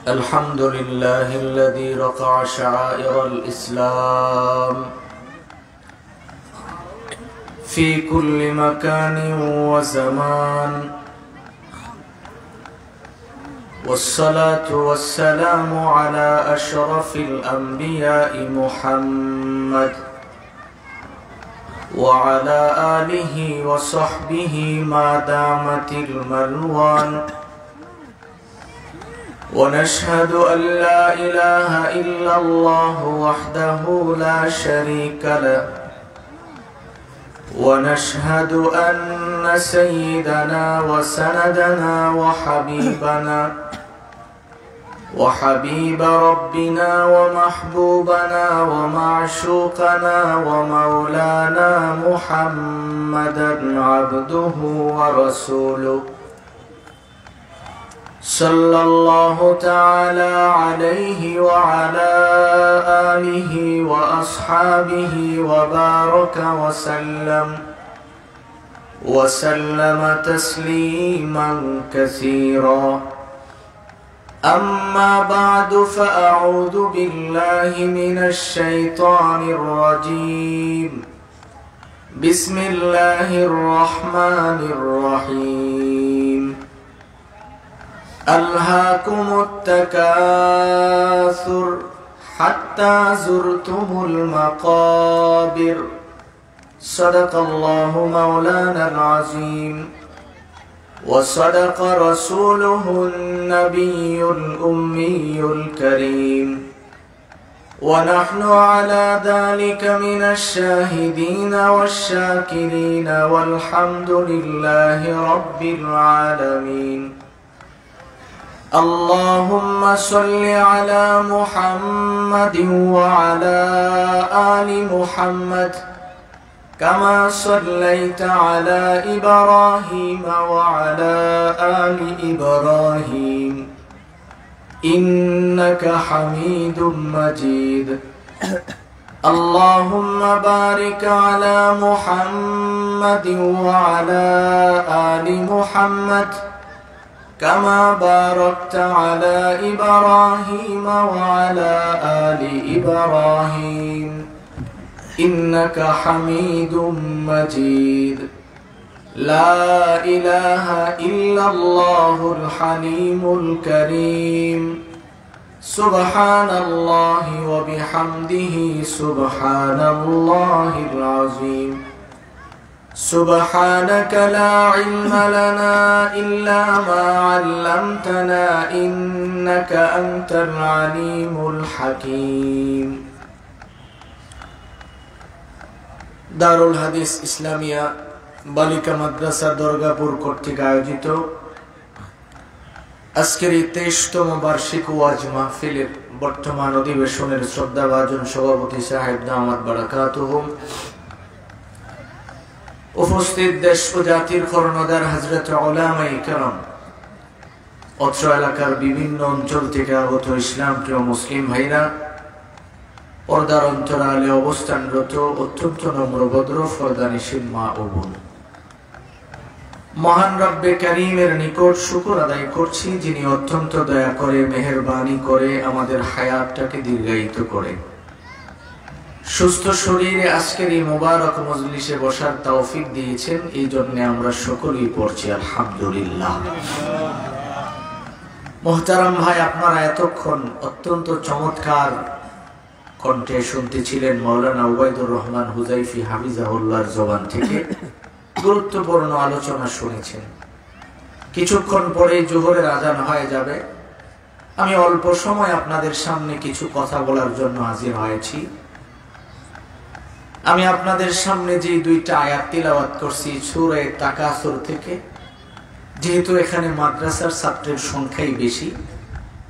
الحمد لله الذي رفع شعائر الإسلام في كل مكان وزمان، والصلاة والسلام على أشرف الأنبياء محمد وعلى آله وصحبه ما دامت الملوان. ونشهد أن لا إله إلا الله وحده لا شريك له، ونشهد أن سيدنا وسندنا وحبيب ربنا ومحبوبنا ومعشوقنا ومولانا محمدا عبده ورسوله، صلى الله تعالى عليه وعلى آله وأصحابه وبارك وسلم تسليما كثيرا. أما بعد، فأعوذ بالله من الشيطان الرجيم. بسم الله الرحمن الرحيم. ألهاكم التكاثر حتى زرتم المقابر. صدق الله مولانا العظيم، وصدق رسوله النبي الأمي الكريم، ونحن على ذلك من الشاهدين والشاكرين، والحمد لله رب العالمين. اللهم صل على محمد وعلى آل محمد كما صليت على إبراهيم وعلى آل إبراهيم إنك حميد مجيد. اللهم بارك على محمد وعلى آل محمد كما باركت على إبراهيم وعلى آل إبراهيم إنك حميد مجيد. لا إله إلا الله الحليم الكريم. سبحان الله وبحمده سبحان الله العظيم. سبحانك لا علم لنا إلا ما علمتنا إنك أنت العليم الحكيم। দারুল হাদিস ইসলামিয়া বালিকা মাদ্রাসা দুর্গাপুর কর্তৃক আয়োজিত আজকের এই 23তম বার্ষিক ওয়াজ মাহফিলের বর্তমান অধিবেশনের শ্রদ্ধাভাজন সভাপতি সাহেব দামাত বারাকাতুহুম, উপস্থিত দেশ ও জাতির কর্ণধার হযরত উলামায়ে কেরাম, অত্র এলাকার বিভিন্ন অঞ্চল থেকে আগত ইসলাম প্রিয় মুসলিম ভাইরা, পর্দার অন্তরালে অবস্থানরত অত্যন্ত নম্র ভদ্র ফরদানিশীল মা ও বোন, মহান রব্বে কারীমের নিকট শুকর আদায় করছি, যিনি অত্যন্ত দয়া করে মেহেরবানি করে আমাদের হায়াতটাকে দীর্ঘায়িত করে সুস্থ শরীরে আজকের এই মোবারক মজলিসে বসার তৌফিক দিয়েছেন। এই জন্য আমরা সকলেই পড়ছি আলহামদুলিল্লাহ। মুহতারাম ভাই, আপনারা এতক্ষণ অত্যন্ত চমৎকার কণ্ঠে শুনতেছিলেন মাওলানা উবাইদুর রহমান হুজাইফি হাফিজাহুল্লাহর জবান থেকে গুরুত্বপূর্ণ আলোচনা শুনেছেন। কিছুক্ষণ পরে জোহরের আজান হয়ে যাবে। আমি অল্প সময় আপনাদের সামনে কিছু কথা বলার জন্য হাজির হয়েছি। আমি আপনাদের সামনে যে দুইটা আয়াত তিলাওয়াত করছি সূরা তাকাসুর থেকে, যেহেতু এখানে মাদ্রাসার ছাত্রের সংখ্যাই বেশি,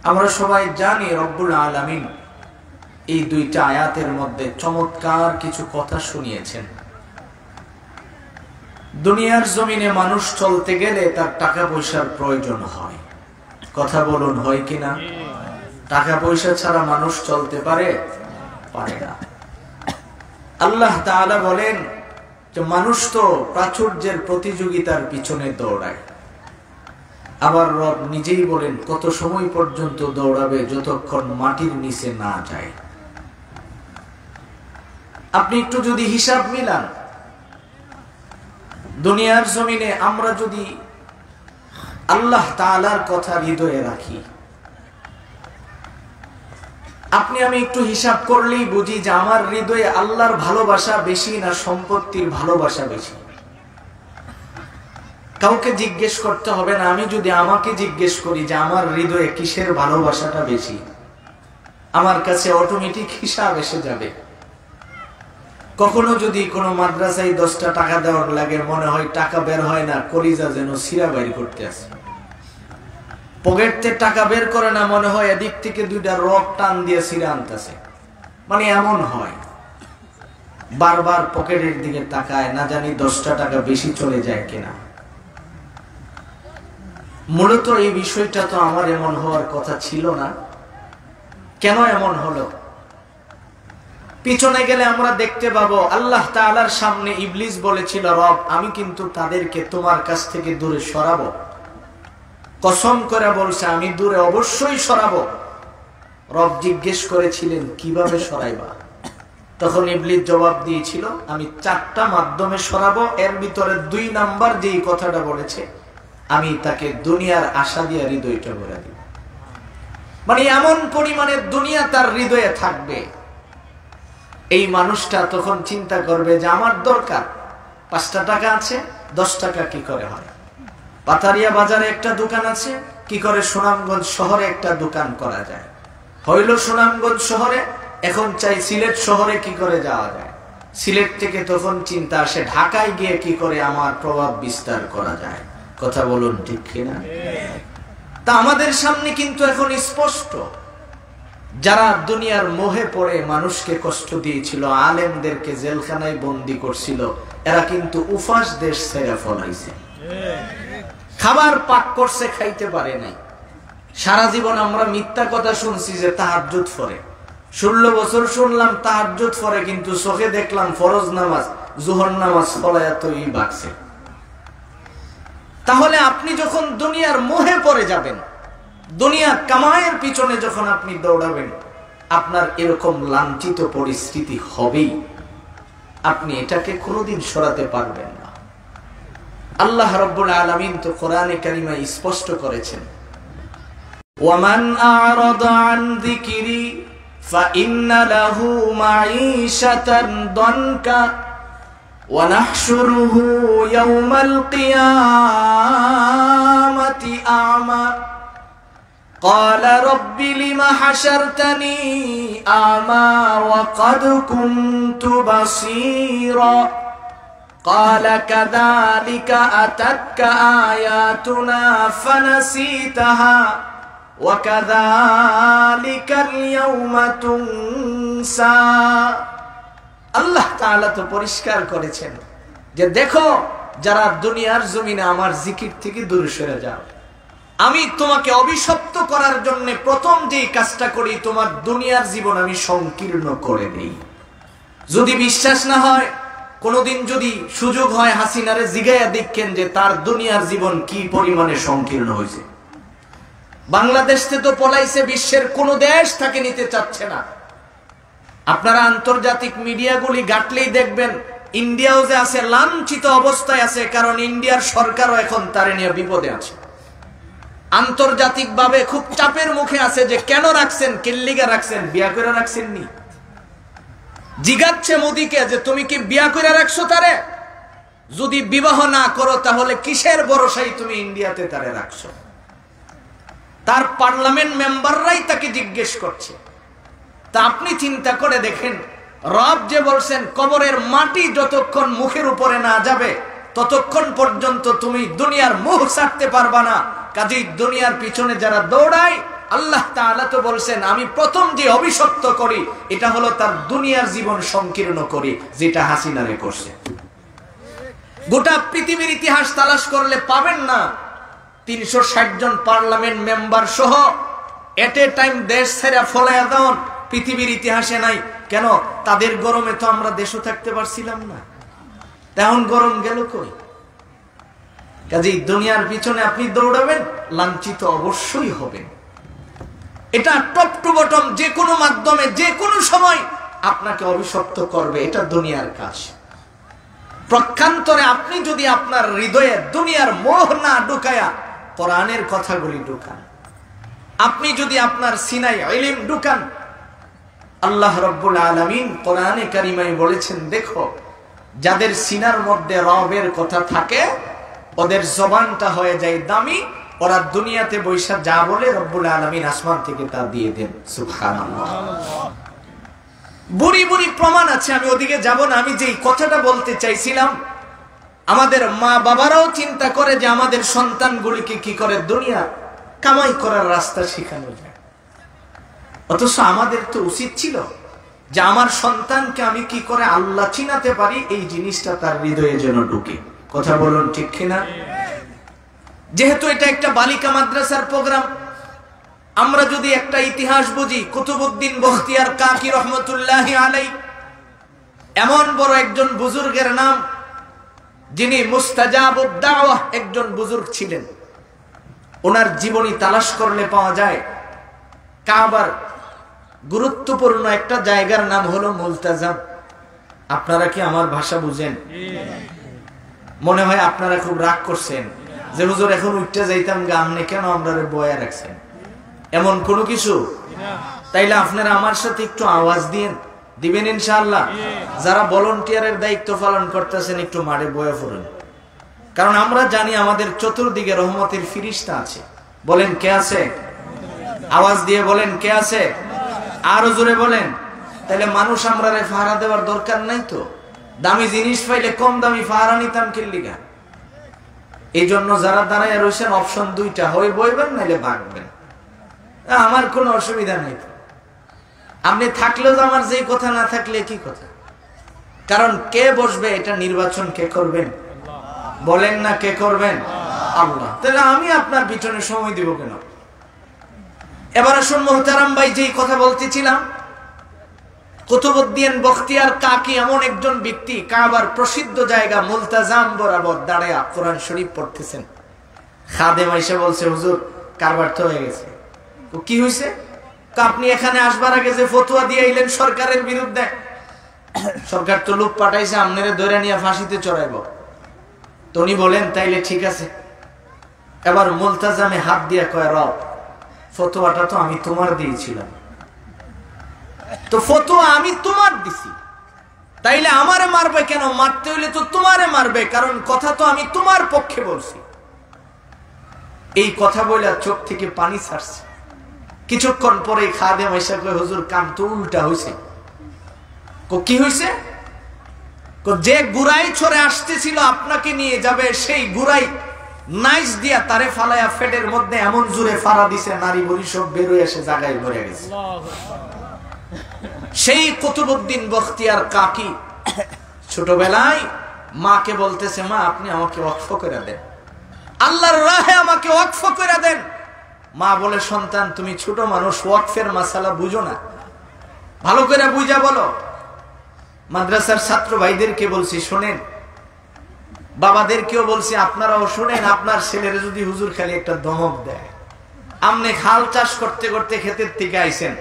আমরা সবাই জানি রব্বুল আলামিন এই দুইটা আয়াতের মধ্যে চমৎকার কিছু কথা শুনিয়েছেন। দুনিয়ার জমিনে মানুষ চলতে গেলে তার টাকা পয়সার প্রয়োজন হয়। কথা বলুন, হয় কিনা? টাকা পয়সা ছাড়া মানুষ চলতে পারে না। আল্লাহ তাআলা বলেন যে মানুষ তো প্রাচুর্যের প্রতিযোগিতার পিছনে দৌড়ায়, আবার রব নিজেই বলেন কত সময় পর্যন্ত দৌড়াবে যতক্ষণ মাটির নিচে না যায়। আপনি একটু যদি হিসাব মিলান, দুনিয়ার জমিনে আমরা যদি আল্লাহ তাআলার কথা হৃদয়ে রাখি, আপনি আমি একটু হিসাব করলেই বুঝি যে আমার হৃদয়ে আল্লাহর ভালোবাসা বেশি না সম্পত্তির ভালোবাসা বেশি। কাউকে জিজ্ঞেস করতে হবে না, আমি যদি আমাকে জিজ্ঞেস করি যে আমার হৃদয়ে কিসের ভালোবাসাটা বেশি, আমার কাছে অটোমেটিক হিসাব এসে যাবে। কখনো যদি কোনো মাদ্রাসায় 10টা টাকা দেওয়ার লাগে, মনে হয় টাকা বের হয় না, কলিজা যেন সিরা বাইর করতে আসে। পকেট থেকে টাকা বের করে না, মনে হয় এদিক থেকে 2টা রক টান দিয়ে সিরা আনতেছে। মানে এমন হয়, বারবার পকেটের দিকে তাকায়, না জানি 10টা টাকা বেশি চলে যায় কিনা। মূলত এই বিষয়টা তো আমার এমন হওয়ার কথা ছিল না, কেন এমন হলো? পিছনে গেলে আমরা দেখতে পাবো আল্লাহ তাআলার সামনে ইবলিস বলেছিল, রব আমি কিন্তু তাদেরকে তোমার কাছ থেকে দূরে সরাবো। কসম করে বলছে আমি দূরে অবশ্যই সরাবো। রব জিজ্ঞেস করেছিলেন কিভাবে সরাইবা? তখন ইবলিস জবাব দিয়েছিল আমি 4টা মাধ্যমে সরাবো। এর ভিতরে 2 নাম্বার যেই কথাটা বলেছে, আমি তাকে দুনিয়ার আশা দিয়ে হৃদয়টা ভরে দিব। মানে এমন পরিমাণে দুনিয়া তার হৃদয়ে থাকবে, এই মানুষটা তখন চিন্তা করবে যে আমার দরকার 5টা টাকা আছে, 10 টাকা কি করে হয়? পাতারিয়া বাজারে একটা দোকান আছে, কি করে সুনামগঞ্জ শহরে একটা দোকান করা যায়? হইল সুনামগঞ্জ শহরে, এখন চাই সিলেট শহরে কি করে যাওয়া যায়। সিলেট থেকে তখন চিন্তা আসে ঢাকায় গিয়ে কি করে আমার প্রভাব বিস্তার করা যায়। কথা বলুন ঠিক কিনা? তা আমাদের সামনে কিন্তু এখন স্পষ্ট, যারা দুনিয়ার মোহে পড়ে মানুষকে কষ্ট দিয়েছিল, আলেমদেরকে জেলখানায় বন্দী করছিল, এরা কিন্তু উফাস দেশ ছেড়ে ফলাইছে। খাবার পাক করছে, খাইতে পারে নাই। সারা জীবন আমরা মিথ্যা কথা শুনছি যে তাহাজ্জুদ পড়ে, 16 বছর শুনলাম তাহাজ্জুদ পড়ে, কিন্তু চোখে দেখলাম ফরজ নামাজ জোহর নামাজ ফলায়া তৈরি বাকছে। তাহলে আপনি যখন দুনিয়ার মোহে পড়ে যাবেন, দুনিয়া কামায়ের পিছনে যখন আপনি দৌড়াবেন, আপনার এরকম লাঞ্ছিত পরিস্থিতি হবেই। আপনি এটাকে কোনোদিন সরাতে পারবেন না। আল্লাহ রাব্বুল আলামিন তো কোরআনে কারিমায় স্পষ্ট করেছেন, ওয়ামান আ'রাদা আন যিকরি ফাইন্না লাহু মাঈশাতান দানকা ওয়া নাহশুরুহু ইয়াওমাল কিয়ামাতি আ'মা قال رب لم حشرتني أعمى وقد كنت بصيرا قال كذلك أتتك آياتنا فنسيتها وكذلك اليوم تنسى। আল্লাহ তাআলা তো পরিষ্কার করেছেন যে দেখো, যারা দুনিয়ার জমিনে আমার জিকির থেকে দূরে সরে যাও, আমি তোমাকে অভিশপ্ত করার জন্য প্রথম যে কাজটা করি, তোমার দুনিয়ার জীবন আমি সংকীর্ণ করে দেই। যদি বিশ্বাস না হয়, কোনদিন যদি সুযোগ হয়, হাসিনারে জিগায়া দেখেন যে তার দুনিয়ার জীবন কি পরিমাণে সংকীর্ণ হয়েছে। বাংলাদেশ থেকে তো পলাইছে, বিশ্বের কোন দেশ তাকে নিতে চাচ্ছে না। আপনারা আন্তর্জাতিক মিডিয়াগুলি ঘাটলেই দেখবেন, ইন্ডিয়াও যে আছে লাঞ্ছিত অবস্থায় আছে, কারণ ইন্ডিয়ার সরকারও এখন তারে নিয়ে বিপদে আছে। আন্তর্জাতিক ভাবে খুব চাপের মুখে আছে যে কেন রাখছেন, কেল্লিগা রাখছেন, বিয়া করে রাখছেন নি। জিগাচ্ছে মোদীকে যে তুমি কি বিয়া করে রাখছো তারে? যদি বিবাহ না করো তাহলে কিসের ভরসায় তুমি ইন্ডিয়াতে তারে রাখছো? তার পার্লামেন্ট মেম্বাররাই তাকে জিজ্ঞেস করছে। তা আপনি চিন্তা করে দেখেন, রব যে বলছেন কবরের মাটি যতক্ষণ মুখের উপরে না যাবে ততক্ষণ পর্যন্ত তুমি দুনিয়ার মুখ ছাড়তে পারবা না। কাজেই দুনিয়ার পিছনে যারা দৌড়ায়, আল্লাহ তাআলা তো বলছেন আমি প্রথম যে অভিশপ্ত করি এটা হলো তার দুনিয়ার জীবন সংকীর্ণ করি, যেটা হাসিনারে করছে। গোটা পৃথিবীর ইতিহাস তালাশ করলে পাবেন না 360 জন পার্লামেন্ট মেম্বার সহ এট এ টাইম দেশ ছেড়ে ফলাইয়া দেওয়ার পৃথিবীর ইতিহাসে নাই। কেন? তাদের গরমে তো আমরা দেশও থাকতে পারছিলাম না, তেমন গরম গেল কই? কাজেই দুনিয়ার পিছনে আপনি দৌড়াবেন, লাঞ্ছিত অবশ্যই হবেন। এটা টপ টু বটম যে কোনো মাধ্যমে যে কোনো সময় আপনাকে অভিশপ্ত করবে, এটা দুনিয়ার কাজ। প্রক্ষান্তরে আপনি যদি আপনার হৃদয়ে দুনিয়ার মোহ না ঢুকায়া কোরআনের কথাগুলি ঢুকান, আপনি যদি আপনার সিনায় ইলম ঢুকান, আল্লাহ রাব্বুল আলামিন কোরআনে কারিমায় বলেছেন, দেখো যাদের সিনার মধ্যে রবের কথা থাকে ওদের জবানটা হয়ে যায় দামি, ওরা দুনিয়াতে বৈশা যা বলে রব্বুল আলামিন আসমান থেকে তা দিয়ে দেন। সুবহানাল্লাহ। বুড়ি বুড়ি প্রমাণ আছে, আমি ওদিকে যাব না। আমি যেই কথাটা বলতে চাইছিলাম, আমাদের মা বাবারাও চিন্তা করে যে আমাদের সন্তানগুলিকে কি করে দুনিয়া কামাই করার রাস্তা শেখানো যায়, অথচ আমাদের তো উচিত ছিল যে আমার সন্তানকে আমি কি করে আল্লাহ চিনাতে পারি, এই জিনিসটা তার হৃদয়ে যেন ঢুকে। কথা বলুন ঠিক কিনা? যেহেতু এটা একটা বালিকা মাদ্রাসার প্রোগ্রাম, আমরা যদি একটা ইতিহাস বুঝি, কুতুবউদ্দিন বখতিয়ার কাকি রহমতুল্লাহি আলাইহি এমন বড় একজন বুজুর্গের নাম, যিনি মুস্তাজাবুদ দাওয়াহ একজন বুজুর্গ ছিলেন। ওনার জীবনী তালাশ করলে পাওয়া যায় কাবার গুরুত্বপূর্ণ একটা জায়গার নাম হলো মুলতাজাম। আপনারা কি আমার ভাষা বুঝেন? মনে হয় আপনারা খুব রাগ করছেন যে হুজুর এখন উঠতে যাইতাম গামনে, কেন আমরা বয়া রাখছেন, এমন কোনো কিছু? তাইলে আপনারা আমার সাথে একটু আওয়াজ দিবেন ইনশাআল্লাহ। যারা ভলান্টিয়ারের দায়িত্ব পালন করতেছেন একটু মাঠে বয়া ফুরুন, কারণ আমরা জানি আমাদের চতুর্দিকে রহমতের ফিরিস্তা আছে। বলেন কে আছে? আওয়াজ দিয়ে বলেন কে আছে? আরো জোরে বলেন। তাহলে মানুষ আমরা ফাহারা দেওয়ার দরকার নাই তো। দামি জিনিস পাইলে কম দামি ফাহারা নিতাম কিল্লিগা। এই জন্য যারা দাঁড়ায় রয়েছেন অপশন দুইটা, হয় বইবেন নাইলে ভাগবেন, আমার কোনো অসুবিধা নেই। আপনি থাকলেও তো আমার যেই কথা, না থাকলে কি কথা? কারণ কে বসবে এটা নির্বাচন কে করবেন? বলেন না কে করবেন? আল্লাহ। তাহলে আমি আপনার পিছনে সময় দিব কেন? এবার আসুন মোহতারাম ভাই, যেই কথা বলতেছিলাম, কুতুবউদ্দিন বখতিয়ার কাকি এমন একজন ব্যক্তি, কাবার প্রসিদ্ধ জায়গা মুলতাজাম বরাবর দাঁড়ায়া কোরআন শরীফ পড়তেছেন। খাদেম এসে বলছে, হুজুর কার ব্যর্থ হয়ে গেছে। কি হয়েছে? আপনি এখানে আসবার আগে যে ফতোয়া দিয়ে এলেন সরকারের বিরুদ্ধে, সরকার তো লোক পাঠাইছে আপনারে ধরে নিয়ে ফাঁসিতে চড়াইব। তো উনি বলেন তাইলে ঠিক আছে। এবার মুলতাজামে হাত দিয়ে কয়, রব ফতোয়াটা তো আমি তোমার দিয়েছিলাম, তো ফতোয়া আমি তোমার দিছি, তাইলে আমারে মারবে কেন? মারতে হইলে তো তোমারে মারবে, কারণ কথা তো আমি তোমার পক্ষে বলছি। এই কথা বলে চোখ থেকে পানি ছাড়ছে। কিছুক্ষণ পরে খাদেম এসে কয়, হুজুর কাম তো উল্টা হয়েছে। কি হয়েছে? যে গুড়াই ছড়ে আসতেছিল আপনাকে নিয়ে যাবে, সেই গুড়াই নাইস দিয়া তারে ফালায়া ফেটের মধ্যে এমন জোরে ফাড়া দিছে, নারী বড়ি সব বেরোয় এসে জায়গায় ভরে গেছে। সেই কুতুবউদ্দিন বখতিয়ার কাকি ছোটবেলায় মাকে বলতেছে, মা আপনি আমাকে ওয়াকফ করে দেন, আল্লাহর রাহে আমাকে ওয়াকফ করে দেন। মা বলে, সন্তান তুমি ছোট মানুষ, ওয়াকফের মাসালা বুঝো না, ভালো করে বুঝা বলো। মাদ্রাসার ছাত্র ভাইদেরকে বলছি শোনেন, বাবাদেরকেও বলছি আপনারাও শোনেন। আপনার ছেলের যদি হুজুর খালি একটা ধমক দেয়, আপনি খাল চাষ করতে করতে ক্ষেতের থেকে আইছেন,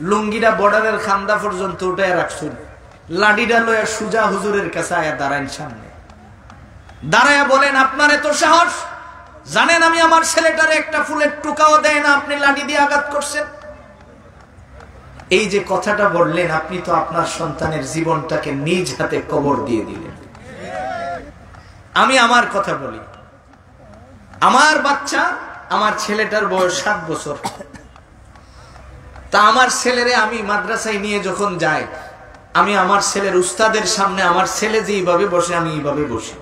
লুঙ্গিটা বর্ডারের খান্দা পর্যন্ত উঠে রাখছেন, লাডিটা লয়া সুজা হুজুরের কাছে আয়া দাঁড়াইন, সামনে দাঁড়ায়া বলেন, আপনার এত সাহস, জানেন আমি আমার ছেলেটারে একটা ফুলের টুকাও দেয় না, আপনি লাঠি দিয়ে আঘাত করছেন। এই যে কথাটা বললেন, আপনি তো আপনার সন্তানের জীবনটাকে নিজ হাতে কবর দিয়ে দিলেন। আমি আমার কথা বলি, আমার বাচ্চা, আমার ছেলেটার বয়স 7 বছর। তা আমার ছেলেরে আমি মাদ্রাসায় নিয়ে যখন যাই, আমি আমার ছেলের উস্তাদের সামনে আমার ছেলে যেইভাবে বসে আমি এইভাবে বসি।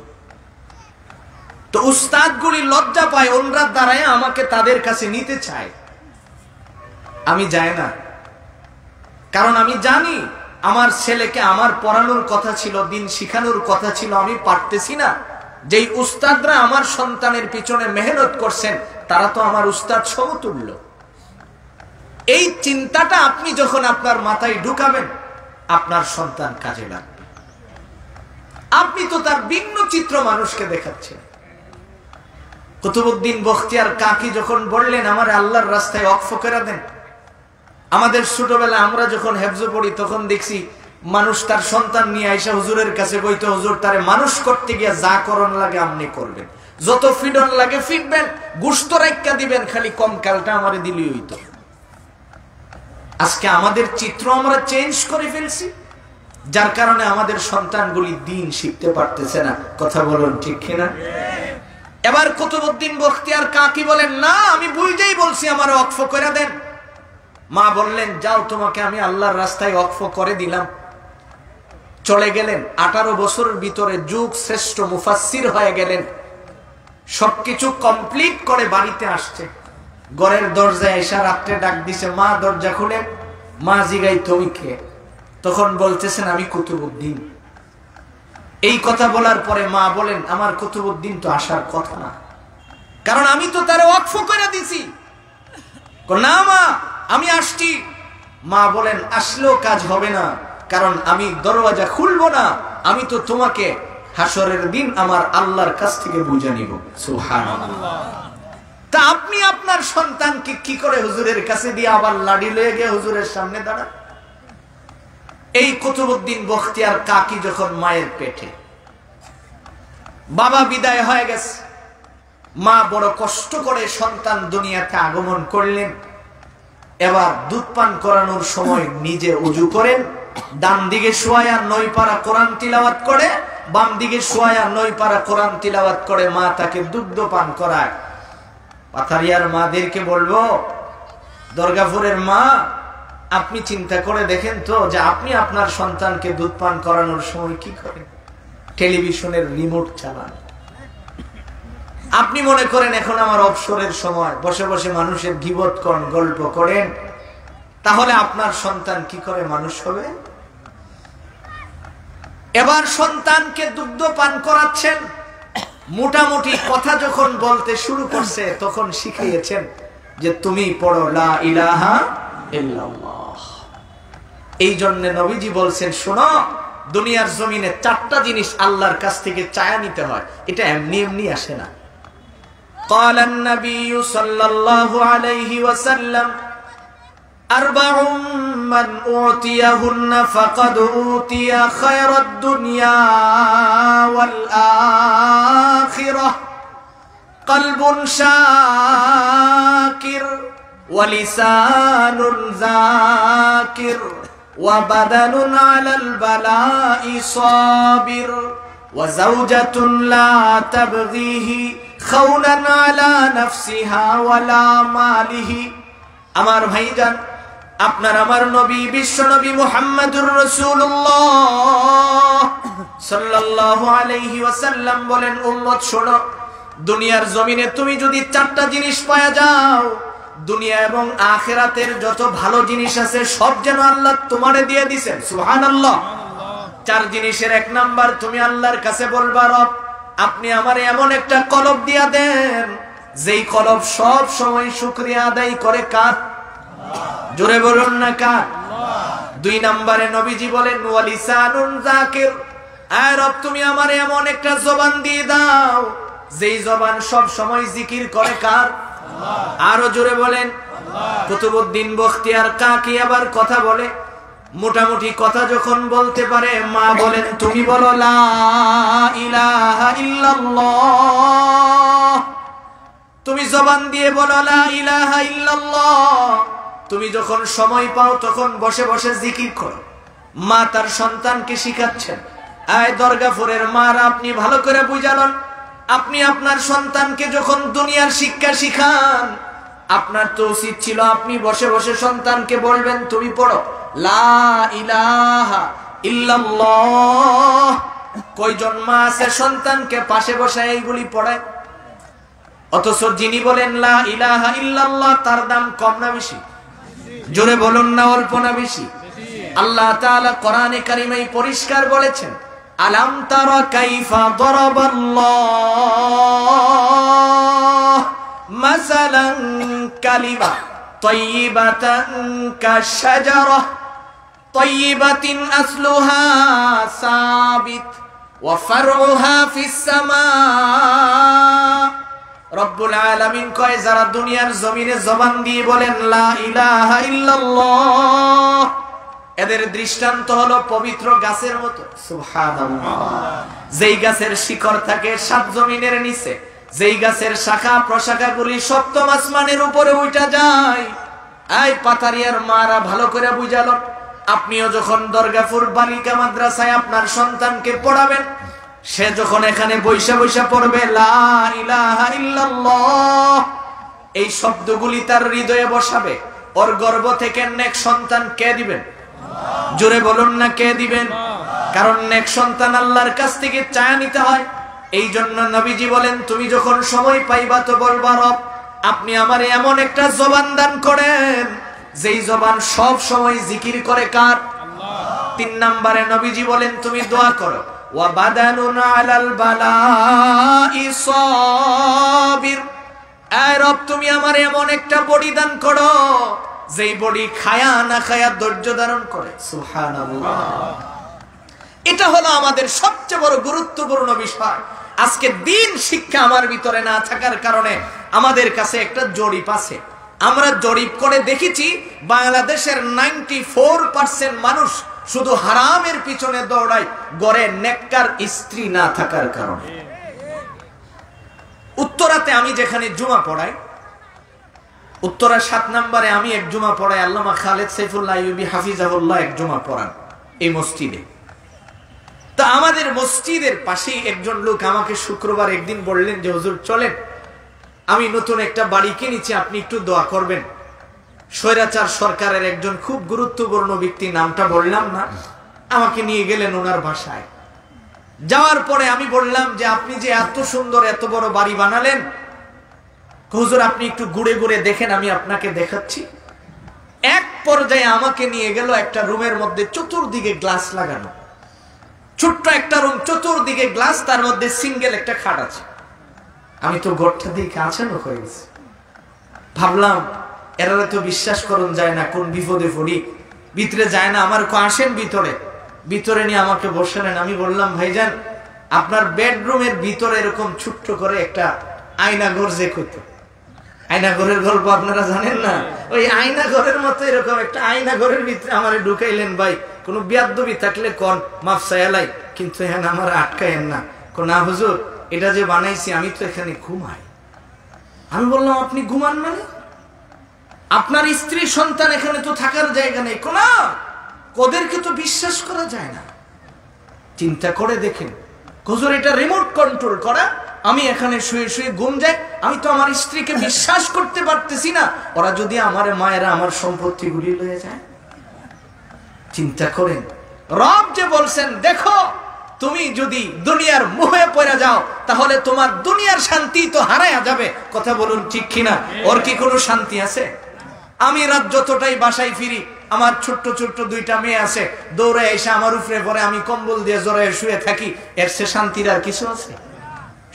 তো উস্তাদগুলি লজ্জা পায়, ওনরা দাঁড়ায় আমাকে তাদের কাছে নিতে চায়, আমি যাই না। কারণ আমি জানি আমার ছেলেকে আমার পড়ানোর কথা ছিল, দিন শিখানোর কথা ছিল, আমি পারতেছি না। যেই উস্তাদরা আমার সন্তানের পিছনে মেহনত করছেন, তারা তো আমার উস্তাদ সমতুল্য। এই চিন্তাটা আপনি যখন আপনার মাথায় ঢুকাবেন, আপনার সন্তান কাজে লাগবে। আপনি তো তার ভিন্ন চিত্র মানুষকে দেখাচ্ছেন। কুতুবউদ্দিন বখতিয়ার কাকি যখন বললেন আমার আল্লাহর রাস্তায় ওয়াকফ করে দেন। আমাদের ছোটবেলা আমরা যখন হেফজ পড়ি তখন দেখছি মানুষ তার সন্তান নিয়ে আইসা হুজুরের কাছে কইতো হুজুর তারে মানুষ করতে গিয়া যা করণ লাগে আপনি করবেন, যত ফিডন লাগে ফিডবেন, গুস্ত রাইক্কা দিবেন, খালি কম কালটা আমারে দিলেই হইতো। আজকে আমাদের চিত্র আমরা চেঞ্জ করে ফেলছি, যার কারণে আমাদের সন্তানগুলি দিন শিখতে পারতেছে না। কথা বলুন ঠিক কিনা? এবার কুতুবউদ্দিন বখতিয়ার কাকি বলেন না আমি বুঝেই বলছি আমার ওয়াকফ করে দেন। মা বললেন যাও তোমাকে আমি আল্লাহর রাস্তায় ওয়াকফ করে দিলাম। চলে গেলেন, 18 বছরের ভিতরে যুগ শ্রেষ্ঠ মুফাসসির হয়ে গেলেন। সবকিছু কমপ্লিট করে বাড়িতে আসছে, ঘরের দরজায় এসে রাত্রে ডাক দিছে, মা দরজা খুলে। মা জিগাই তুমি কে? তখন বলতেছেন আমি কুতুবউদ্দিন। এই কথা বলার পরে মা বলেন আমার কুতুবউদ্দিন তো আসার কথা না, কারণ আমি তো তার ওয়াকফ করে দিছি। না মা আমি আসছি। মা বলেন আসলেও কাজ হবে না, কারণ আমি দরওয়াজা খুলবো না, আমি তো তোমাকে হাসরের দিন আমার আল্লাহর কাছ থেকে বুঝে নিব। সুবহানাল্লাহ। তা আপনি আপনার সন্তানকে কি করে হুজুরের কাছে দিয়ে আবার লাডি লয়ে গিয়ে হুজুরের সামনে দাঁড়ান? এই কুতুবউদ্দিন বখতিয়ার কাকি যখন মায়ের পেটে, বাবা বিদায় হয়ে গেছে, মা বড় কষ্ট করে সন্তান দুনিয়াতে আগমন করলেন। এবার দুধ পান করানোর সময় নিজে উজু করেন, ডান দিকে শোয়া 9 পারা কোরআন তিলাওয়াত করে, বাম দিকে শোয়া 9 পারা কোরআন তিলাওয়াত করে মা তাকে দুগ্ধ পান করায়। পাথারিয়ার মাদেরকে বলবো, দরগাপুরের মা আপনি চিন্তা করে দেখেন তো যে আপনি আপনার সন্তানকে দুধ পান করানোর সময় কি করেন? টেলিভিশনের রিমোট চালান। আপনি মনে করেন এখন আমার অবসরের সময় বসে বসে মানুষের গীবত করেন, গল্প করেন, তাহলে আপনার সন্তান কি করে মানুষ হবে? এবার সন্তানকে দুগ্ধ পান করাচ্ছেন, মোটামুটি কথা যখন বলতে শুরু করছে তখন শিখিয়েছেন যে তুমি পড়ো লা ইলাহা ইল্লাল্লাহ। এই জন্য নবীজি বলছেন শোনো, দুনিয়ার জমিনে 4টা জিনিস আল্লাহর কাছ থেকে চায়া নিতে হয়, এটা এমনি এমনি আসে না। قال النبي صلى الله عليه وسلم أربع من أعطيهن فقد أوتي خير الدنيا والآخرة قلب شاكر ولسان ذاكر وبدن على البلاء صابر وزوجة لا تبغيه خونا على نفسها ولا ماله। আমার ভাইজান, আপনার আমার নবী বিশ্ব নবী মুহাম্মদুর রাসূলুল্লাহ সাল্লাল্লাহু আলাইহি ওয়াসাল্লাম বলেন, উম্মত শোনো, দুনিয়ার জমিনে তুমি যদি 4টা জিনিস পাওয়া যাও, দুনিয়া এবং আখিরাতের যত ভালো জিনিস আছে সব যেন আল্লাহ তোমারে দিয়ে দিবেন। সুবহানাল্লাহ। 4 জিনিসের 1 নাম্বার, তুমি আল্লাহর কাছে বলবা রব আপনি আমারে এমন একটা কলব দিয়া দেন যেই কলব সব সময় শুকরিয়া আদায় করে। কার? জোরে বলুন না কার? 2 নম্বরে নবীজি বলেন ওয়ালিসানুন যাকির, আয় রব তুমি আমারে এমন একটা জবান দিয়ে দাও যেই জবান সব সময় জিকির করে। কার? আরো জোরে বলেন। কুতুবউদ্দিন বখতিয়ার কাকি আবার কথা বলে, মোটামুটি কথা যখন বলতে পারে মা বলেন তুমি বলো লা ইলাহা ইল্লাল্লাহ। তুমি জবান দিয়ে বলো লা ইলাহা ইল্লাল্লাহ। তুমি যখন সময় পাও তখন বসে বসে জিকির করো। মা তার সন্তানকে শিখাচ্ছেন। আয় দরগাপুরের মারা আপনি ভালো করে বুঝালেন, আপনি আপনার সন্তানকে যখন দুনিয়ার শিক্ষা শিখান, আপনার তো উচিত ছিল আপনি বসে বসে সন্তানকে বলবেন তুমি পড়ো লা ইলাহা ইল্লাল্লাহ। কয়জন মা আছে সন্তানকে পাশে বসে এইগুলি পড়ায়? অথচ যিনি বলেন লা ইলাহা ইল্লাল্লাহ তার দাম কম না বেশি? জোরে বলুন না অল্প না বেশি? আল্লাহ তাআলা কোরআনে কারিমে পরিষ্কার বলেছেন, আলাম তারা কাইফা দরাবাল্লাহ মাসালান কালিমা তাইয়িবাতান কাশজারাহ তাইয়িবাতিন আসলুহা সাবিত ওয়া ফারউহা ফিস সামা রব্বুল আলামিন কয় যারা দুনিয়ার জমিনে জবান দিয়ে বলেন লা ইলাহা ইল্লাল্লাহ, এদের দৃষ্টান্ত হলো পবিত্র গাছের মতো। সুবহানাল্লাহ। যেই গাছের শিকড় থাকে সাত জমিনের নিচে, যেই গাছের শাখা প্রশাখাগুলি সপ্তম আসমানের উপরে উঠা যায়। এই পাতারিয়ার মারা ভালো করে বুঝালো, আপনিও যখন দরগাপুর বালিকা মাদ্রাসায় আপনার সন্তানকে পড়াবেন, সে যখন এখানে বৈশা বৈশা পড়বে লা ইলাহা ইল্লাল্লাহ, এই শব্দগুলি তার হৃদয়ে বসাবে, ওর গর্ভ থেকে নেক সন্তান কে দিবেন? জোরে বলুন না কে দিবেন? কারণ নেক সন্তান আল্লাহর কাছ থেকে চায়া নিতে হয়। এই জন্য নবীজি বলেন তুমি যখন সময় পাইবা তো বলবা রব আপনি আমারে এমন একটা জবান দান করেন যেই জবান সব সময় জিকির করে কার? আল্লাহ। 3 নম্বরে নবীজি বলেন তুমি দোয়া করো ওয়া বাদানুন আলাল বালাই সাবির, এই রব তুমি আমারে এমন একটা বডি দান করো যেই বডি খায়া না খায়া ধৈর্য ধারণ করে। সুবহানাল্লাহ। এটা হলো আমাদের সবচেয়ে বড় গুরুত্বপূর্ণ বিষয়। আজকে দিন শিক্ষা আমার ভিতরে না থাকার কারণে আমাদের কাছে একটা জরিপ আছে। আমরা জরিপ করে দেখেছি বাংলাদেশের 94% মানুষ শুধু হারামের পিছনে দৌড়ায়, গড়ে নেককার স্ত্রী না থাকার কারণে। উত্তরাতে আমি যেখানে জুমা পড়াই, উত্তরা 7 নম্বরে আমি এক জুমা পড়াই, আল্লামা খালেদ সাইফুল্লাহ আইয়ুবী হাফিজাহুল্লাহ এক জুমা পড়ান এই মসজিদে। তো আমাদের মসজিদের পাশেই একজন লোক আমাকে শুক্রবার একদিন বললেন যে হুজুর চলেন, আমি নতুন একটা বাড়ি কিনেছি, আপনি একটু দোয়া করবেন। স্বৈরাচার সরকারের একজন খুব গুরুত্বপূর্ণ ব্যক্তি, নামটা বললাম না, আমাকে নিয়ে গেলেন ওনার বাসায়। যাওয়ার পরে আমি বললাম যে আপনি যে এত সুন্দর এত বড় বাড়ি বানালেন, হুজুর আপনি একটু ঘুরে ঘুরে দেখেন, আমি আপনাকে দেখাচ্ছি। এক পর্যায়ে আমাকে নিয়ে গেল একটা রুমের মধ্যে, চতুর্দিকে গ্লাস লাগানো, ছোট্ট একটা রুম, চতুর্দিকে গ্লাস, তার মধ্যে সিঙ্গেল একটা খাট আছে। আমি তো ঘরটা দিকে আচানক হয়ে গেছি, ভাবলাম এরা তো বিশ্বাস করুন যায় না, কোন বিপদে পড়ি, ভিতরে যায় না। আমার আসেন ভিতরে, ভিতরে নিয়ে আমাকে বসালেন। আমি বললাম ভাইজান আপনার বেডরুমের ভিতরে এরকম ছোট্ট করে একটা আয়না ঘর যে কইতো, আয়না ঘরের গল্প আপনারা জানেন না, ওই আয়না ঘরের মতো এরকম একটা আয়না ঘরের ভিতরে আমারে ঢুকাইলেন। ভাই কোন বিয়াদবি থাকলে কোন মাফ চাইলাই, কিন্তু হ্যাঁ আমার আটকায়েন না। না হুজুর এটা যে বানাইছি আমি তো এখানে ঘুমাই। আমি বললাম আপনি ঘুমান মানে? আপনার স্ত্রী সন্তান এখানে তো থাকার জায়গা নেই। কোনা ওদেরকে তো বিশ্বাস করা যায় না। চিন্তা করে দেখেন হুজুর এটা রিমোট কন্ট্রোল করা, আমি এখানে শুয়ে শুয়ে ঘুম যাই, আমি তো আমার স্ত্রীকে বিশ্বাস করতে পারতেছি না, ওরা যদি আমার মায়েরা আমার সম্পত্তি গুলি লয়ে যায়। চিন্তা করেন, রব যে বলছেন দেখো তুমি যদি দুনিয়ার মোহে পড়ে যাও তাহলে তোমার দুনিয়ার শান্তি তো হারায়া যাবে। কথা বলুন ঠিক কিনা? ওর কি কোনো শান্তি আছে? আমি রাত যতটাই বাসায় ফিরি, আমার ছোট্ট ছোট্ট 2টা মেয়ে আছে, দৌড়ে এসে আমার উপরে পরে আমি কম্বল দিয়ে জড়ায় শুয়ে থাকি, এর সে শান্তির আর কিছু আছে?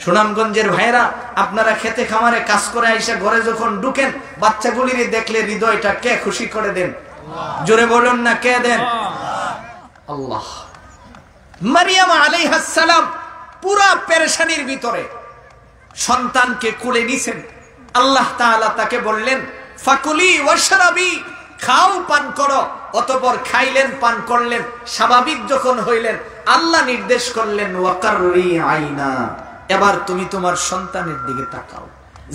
সুনামগঞ্জের ভাইরা আপনারা খেতে খামারে কাজ করে আইসা ঘরে যখন ঢুকেন, বাচ্চাগুলির দেখলে হৃদয়টা কে খুশি করে দেন? জোরে বলুন না কে দেন? আল্লাহ। মারিয়াম আলাইহিস সালাম পুরা পেরেশানির ভিতরে সন্তানকে কোলে নিছেন। আল্লাহ তাআলা তাকে বললেন ফাকুলি ওয়াশরাবি, খাও পান করো। অতঃপর খাইলেন, পান করলেন, স্বাভাবিক যখন হইলেন আল্লাহ নির্দেশ করলেন ওয়াকাররি আইনা, এবার তুমি তোমার সন্তানের দিকে তাকাও।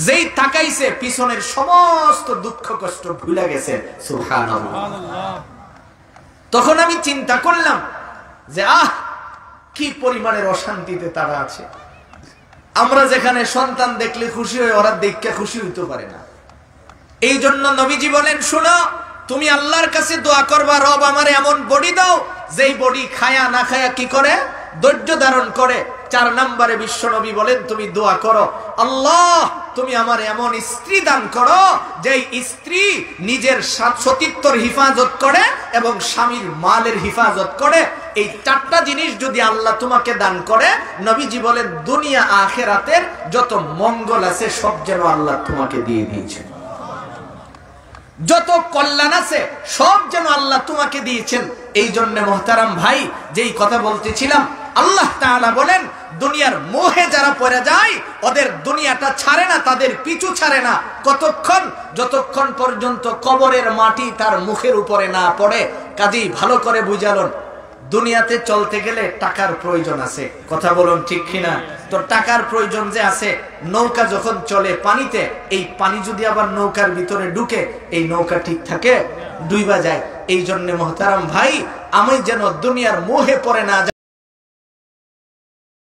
যেই তাকাইছে পিছনের সমস্ত দুঃখ কষ্ট ভুলে গেছে। সুবহানাল্লাহ। তখন আমি চিন্তা করলাম যে কি পরিমাণের অশান্তিতে তারা আছে। আমরা যেখানে সন্তান দেখলে খুশি হই, ওরা দেখে খুশি হইতে পারে না। এই জন্য নবীজি বলেন শোনো, তুমি আল্লাহর কাছে দোয়া করবা রব আমারে এমন বডি দাও যেই বডি খায়া না খায়া কি করে? ধৈর্য ধারণ করে। 4 নম্বরে বিশ্ব নবী বলেন তুমি দোয়া করো আল্লাহ তুমি আমার এমন স্ত্রী দান করো যেই স্ত্রী নিজের সতীত্বর হিফাজত করে এবং স্বামীর মালের হিফাজত করে। এই 4টা জিনিস যদি আল্লাহ তোমাকে দান করে, নবীজি বলেন দুনিয়া আখিরাতের যত মঙ্গল আছে সব যেন আল্লাহ তোমাকে দিয়ে দিয়েছেন, যত কল্যাণ আছে সব যেন আল্লাহ তোমাকে দিয়েছেন। এই জন্য মোহতারাম ভাই যেই কথা বলতেছিলাম, আল্লাহ তাআলা বলেন দুনিয়ার মোহে যারা পড়ে যায় ওদের দুনিয়াটা ছাড়ে না, তাদের পিছু ছাড়ে না কতক্ষণ, যতক্ষণ পর্যন্ত কবরের মাটি তার মুখের উপরে না পড়ে। কাজেই ভালো করে বুঝালন, দুনিয়াতে চলতে গেলে টাকার প্রয়োজন আছে, কথা বলুন ঠিক কিনা? তো টাকার প্রয়োজন যে আছে, নৌকা যখন চলে পানিতে, এই পানি যদি আবার নৌকার ভিতরে ঢুকে, এই নৌকা ঠিক থাকে? ডুইবা যায়। এই জন্য মোহতারাম ভাই, আমি যেন দুনিয়ার মোহে পড়ে না